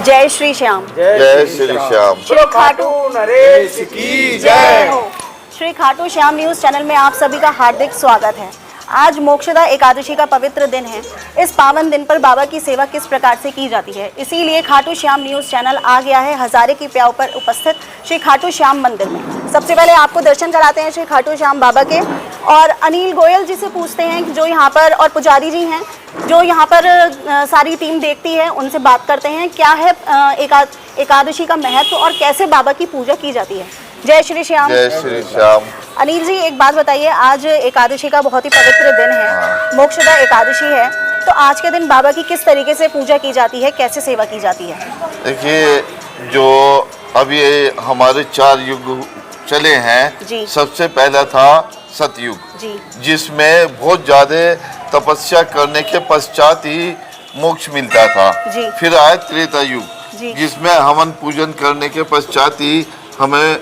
जय श्री श्याम। जय श्री श्याम। श्री खाटू नरेश की जय। श्री खाटू श्याम न्यूज़ चैनल में आप सभी का हार्दिक स्वागत है। आज मोक्षदा एकादशी का पवित्र दिन है। इस पावन दिन पर बाबा की सेवा किस प्रकार से की जाती है, इसीलिए खाटू श्याम न्यूज़ चैनल आ गया है हजारे की प्याऊ पर उपस्थित श्री खाटू श्याम मंदिर में। सबसे पहले आपको दर्शन कराते हैं श्री खाटू श्याम बाबा के, और अनिल गोयल जी से पूछते हैं जो यहाँ पर, और पुजारी जी हैं जो यहाँ पर सारी टीम देखती है, उनसे बात करते हैं क्या है एकादशी का महत्व और कैसे बाबा की पूजा की जाती है। जय श्री श्याम। जय श्री श्याम। अनिल जी, एक बात बताइए, आज एकादशी का बहुत ही पवित्र दिन है, मोक्षदा एकादशी है, तो आज के दिन बाबा की किस तरीके से पूजा की जाती है, कैसे सेवा की जाती है? देखिए, जो अभी हमारे 4 युग चले हैं, सबसे पहला था सतयुग जी, जिसमें बहुत ज्यादा तपस्या करने के पश्चात ही मोक्ष मिलता था जी। फिर आया त्रेता युग जिसमें हवन पूजन करने के पश्चात ही हमें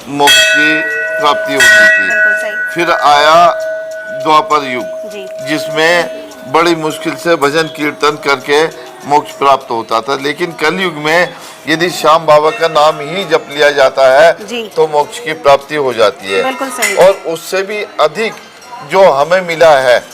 मोक्ष की प्राप्ति होती थी। फिर आया द्वापर युग जिसमें बड़ी मुश्किल से भजन कीर्तन करके मोक्ष प्राप्त होता था, लेकिन कलयुग में यदि श्याम बाबा का नाम ही जप लिया जाता है तो मोक्ष की प्राप्ति हो जाती है। बिल्कुल सही। और उससे भी अधिक जो हमें मिला है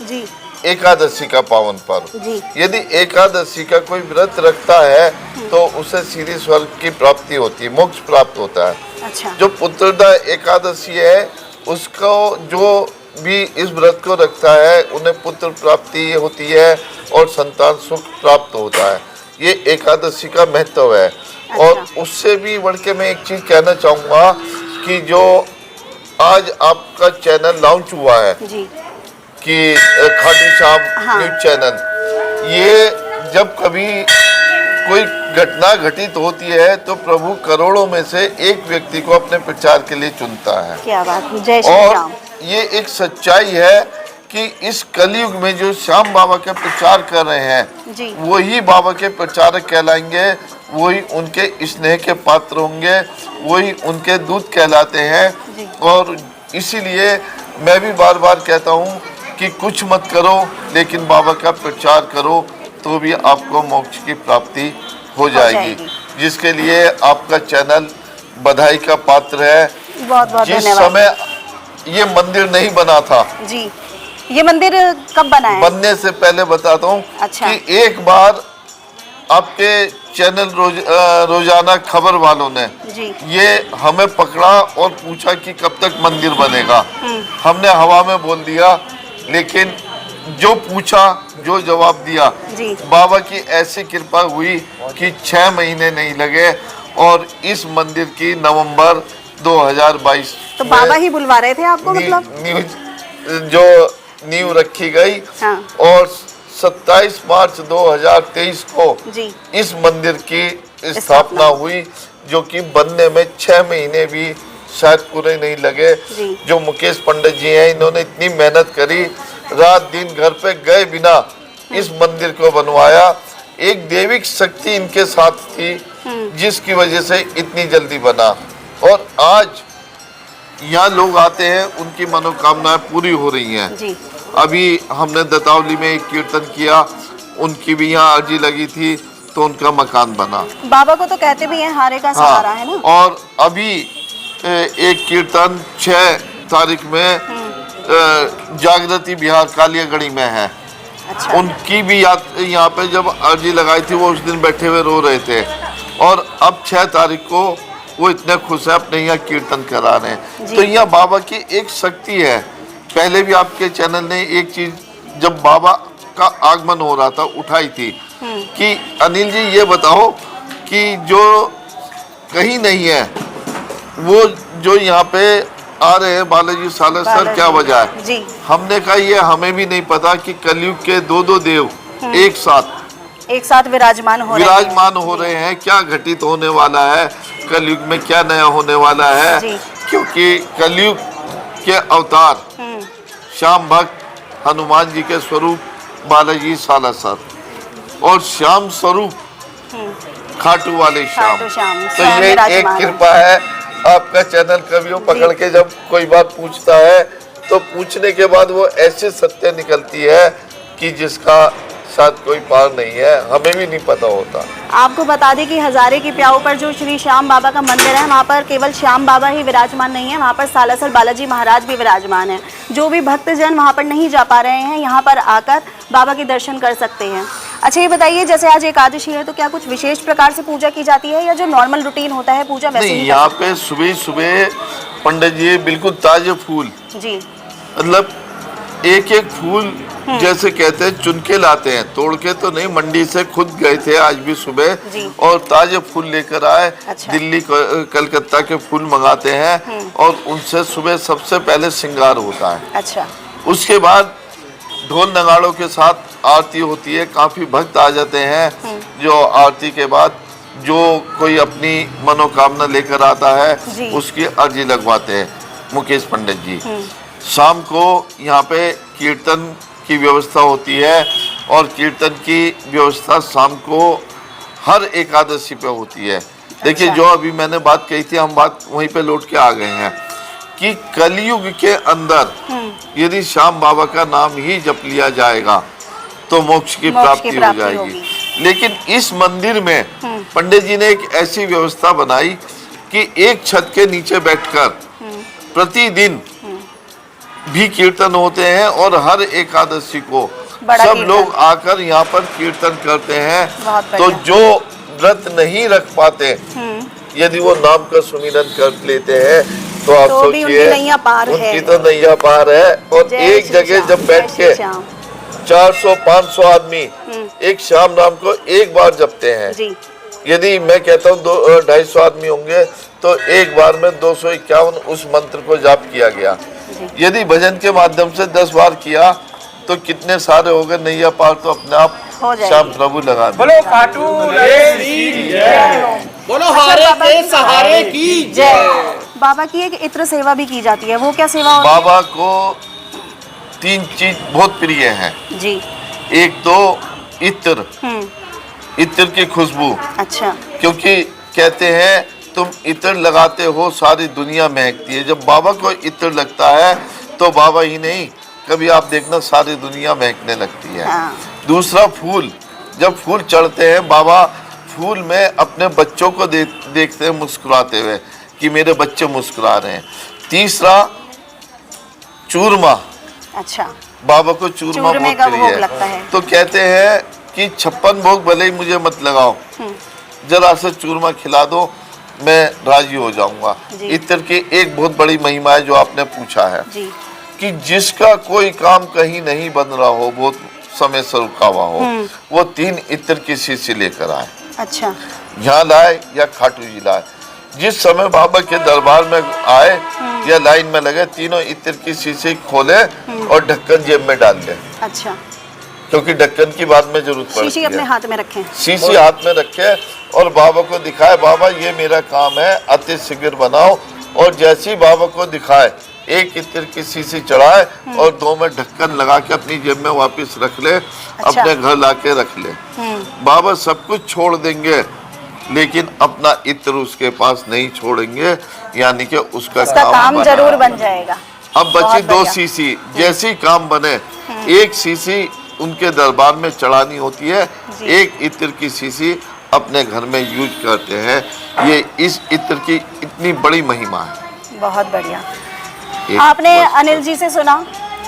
एकादशी का पावन पर्व। यदि एकादशी का कोई व्रत रखता है तो उसे सीधी स्वर्ग की प्राप्ति होती है, मोक्ष प्राप्त होता है। अच्छा। जो पुत्रदा एकादशी है उसको जो भी इस व्रत को रखता है उन्हें पुत्र प्राप्ति होती है और संतान सुख प्राप्त होता है। ये एकादशी का महत्व है। अच्छा। और उससे भी बढ़ के मैं एक चीज कहना चाहूँगा कि जो आज आपका चैनल लॉन्च हुआ है कि खाटू श्याम न्यूज़ चैनल, ये जब कभी कोई घटना घटित होती है तो प्रभु करोड़ों में से एक व्यक्ति को अपने प्रचार के लिए चुनता है। क्या बात है। जय श्री और राम। ये एक सच्चाई है कि इस कलयुग में जो श्याम बाबा के प्रचार कर रहे हैं वही बाबा के प्रचारक कहलाएंगे, वही उनके स्नेह के पात्र होंगे, वही उनके दूत कहलाते हैं। और इसीलिए मैं भी बार बार कहता हूँ कि कुछ मत करो लेकिन बाबा का प्रचार करो तो भी आपको मोक्ष की प्राप्ति हो जाएगी, जिसके लिए आपका चैनल बधाई का पात्र है। बहुत बहुत जिस धन्यवाद। समय ये मंदिर नहीं बना था जी, ये मंदिर कब बना है? बनने से पहले बताता हूँ। अच्छा। कि एक बार आपके चैनल रोजाना खबर वालों ने ये हमें पकड़ा और पूछा कि कब तक मंदिर बनेगा। हमने हवा में बोल दिया, लेकिन जो पूछा जो जवाब दिया, बाबा की ऐसी कृपा हुई कि 6 महीने नहीं लगे और इस मंदिर की नवंबर 2022 तो बाबा ही बुलवा रहे थे आपको? मतलब नींव रखी गई। और 27 मार्च 2023 को इस मंदिर की स्थापना हुई, जो कि बनने में 6 महीने भी शायद पूरे नहीं लगे। जो मुकेश पंडित जी हैं, इन्होंने इतनी मेहनत करी, रात दिन घर पे गए बिना इस मंदिर को बनवाया। एक दैविक शक्ति इनके साथ थी जिसकी वजह से इतनी जल्दी बना। और आज यहाँ लोग आते हैं, उनकी मनोकामनाएं पूरी हो रही हैं। अभी हमने दतावली में एक कीर्तन किया, उनकी भी यहाँ अर्जी लगी थी तो उनका मकान बना। बाबा को तो कहते भी हैं हारे का सहारा, है ना। और अभी एक कीर्तन 6 तारीख में जागृति बिहार कालियागढ़ी में है। अच्छा। उनकी भी यहाँ पे जब अर्जी लगाई थी वो उस दिन बैठे हुए रो रहे थे, और अब 6 तारीख को वो इतने खुश है, अपने यहाँ कीर्तन करा रहे हैं। तो यहाँ बाबा की एक शक्ति है। पहले भी आपके चैनल ने एक चीज जब बाबा का आगमन हो रहा था उठाई थी कि अनिल जी ये बताओ कि जो कहीं नहीं है वो जो यहाँ पे आ रहे हैं बालाजी सालर सर, क्या वजह है? हमने कहा ये हमें भी नहीं पता कि कलयुग के 2 देव एक साथ विराजमान हो रहे हैं। क्या घटित होने वाला है कलयुग में, क्या नया होने वाला है? क्योंकि कलयुग के अवतार श्याम भक्त हनुमान जी के स्वरूप बालाजी सालासर और श्याम स्वरूप खाटू वाले श्याम। तो ये एक कृपा है आपका चैनल। कवियों पकड़ के जब कोई बात पूछता है तो पूछने के बाद वो ऐसे सत्य निकलती है कि जिसका साथ कोई पार नहीं है, हमें भी नहीं पता होता। आपको बता दें कि हजारे की प्याऊ पर जो श्री श्याम बाबा का मंदिर है, वहाँ पर केवल श्याम बाबा ही विराजमान नहीं है, वहाँ पर सालासर बालाजी महाराज भी विराजमान है। जो भी भक्तजन वहाँ पर नहीं जा पा रहे हैं, यहाँ पर आकर बाबा के दर्शन कर सकते हैं। अच्छा, ये बताइए, जैसे आज एकादशी है तो क्या कुछ विशेष प्रकार से पूजा की जाती है या जो नॉर्मल रूटीन होता है पूजा वैसे नहीं, ही? यहाँ पे सुबह सुबह पंडित जी बिल्कुल ताजे फूल, जी, मतलब एक एक फूल जैसे कहते हैं चुन के लाते हैं, तोड़ के तो नहीं, मंडी से खुद गए थे आज भी सुबह जी। और ताजे फूल लेकर आए। अच्छा। दिल्ली कलकत्ता के फूल मंगाते हैं और उनसे सुबह सबसे पहले श्रृंगार होता है। अच्छा, उसके बाद ढोल नगाड़ों के साथ आरती होती है, काफी भक्त आ जाते हैं जो आरती के बाद जो कोई अपनी मनोकामना लेकर आता जी। है उसकी अर्जी लगवाते हैं मुकेश पंडित जी। शाम को यहाँ पे कीर्तन की व्यवस्था होती है और कीर्तन की व्यवस्था शाम को हर एकादशी पे होती है। देखिए, अच्छा। जो अभी मैंने बात कही थी, हम बात वहीं पे लौट के आ गए हैं कि कलयुग के अंदर यदि श्याम बाबा का नाम ही जप लिया जाएगा तो मोक्ष की प्राप्ति हो जाएगी। लेकिन इस मंदिर में पंडित जी ने एक ऐसी व्यवस्था बनाई कि एक छत के नीचे बैठकर प्रतिदिन भी कीर्तन होते हैं और हर एकादशी को सब लोग आकर यहाँ पर कीर्तन करते हैं। तो जो व्रत नहीं रख पाते, यदि वो नाम का सुमिरन कर लेते हैं तो आप सोचिए उनकी तो नैया पार है। और एक जगह जब बैठ के 400-500 आदमी एक श्याम नाम को एक बार जपते हैं, यदि मैं कहता हूँ 250 आदमी होंगे तो एक बार में 251 उस मंत्र को जाप किया गया। यदि भजन के माध्यम से 10 बार किया तो कितने सारे हो गए, नैया पार तो अपने आप श्याम प्रभु लगा दे। बोलो खाटू नरेश की जय, बोलो हारे के सहारे की जय। बाबा की एक इत्र सेवा भी की जाती है, वो क्या सेवा होती है? बाबा को 3 चीज बहुत प्रिय है जी। एक तो इत्र, इत्र की खुशबू। अच्छा, क्योंकि कहते हैं तुम इत्र लगाते हो सारी दुनिया महकती है। जब बाबा को इत्र लगता है तो बाबा ही नहीं, कभी आप देखना सारी दुनिया महकने लगती है। हाँ। दूसरा फूल, जब फूल चढ़ते हैं बाबा फूल में अपने बच्चों को देखते हैं मुस्कुराते हुए कि मेरे बच्चे मुस्कुरा रहे हैं। तीसरा चूरमा। अच्छा, बाबा को चूरमा बहुत प्रिय लगता है। तो कहते हैं कि 56 भोग भले ही मुझे मत लगाओ, जरा से चूरमा खिला दो, मैं राजी हो जाऊंगा। इत्र की एक बहुत बड़ी महिमा है जो आपने पूछा है जी। कि जिसका कोई काम कहीं नहीं बन रहा हो, बहुत समय से रुका हुआ हो, वो 3 इत्र की शीशी लेकर आए। अच्छा, यहाँ लाए या खाटू जी लाए, जिस समय बाबा के दरबार में आए या लाइन में लगे, तीनों इत्र की शीशी खोले और ढक्कन जेब में डाल दे। अच्छा, क्योंकि ढक्कन की बाद में जरूरत पड़ती है। शीशी अपने हाथ में रखें, शीशी हाथ में रखे और बाबा को दिखाए, बाबा ये मेरा काम है, अति शीघ्र बनाओ। और जैसे ही बाबा को दिखाए, एक इत्र की शीशी चढ़ाए और 2 में ढक्कन लगा के अपनी जेब में वापस रख ले। अच्छा। अपने घर लाके रख ले। बाबा सब कुछ छोड़ देंगे लेकिन अपना इत्र उसके पास नहीं छोड़ेंगे, यानी कि उसका काम जरूर बन जाएगा। अब बची 2 शीशी, जैसे ही काम बने एक शीशी उनके दरबार में चढ़ानी होती है, एक इत्र की शीशी अपने घर में यूज करते हैं। ये इस इत्र की इतनी बड़ी महिमा है। बहुत बढ़िया। आपने अनिल जी से सुना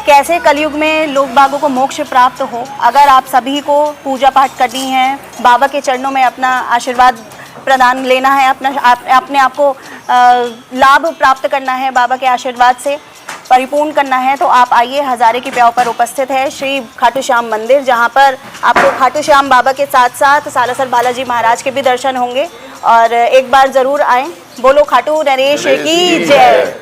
कैसे कलयुग में लोग बागों को मोक्ष प्राप्त हो। अगर आप सभी को पूजा पाठ करनी है, बाबा के चरणों में अपना आशीर्वाद प्रदान लेना है, अपने आप को लाभ प्राप्त करना है, बाबा के आशीर्वाद से परिपूर्ण करना है, तो आप आइए। हजारे की प्याऊ पर उपस्थित है श्री खाटू श्याम मंदिर, जहां पर आपको खाटू श्याम बाबा के साथ साथ सालासर बालाजी महाराज के भी दर्शन होंगे। और एक बार ज़रूर आएँ। बोलो खाटू नरेश की जय।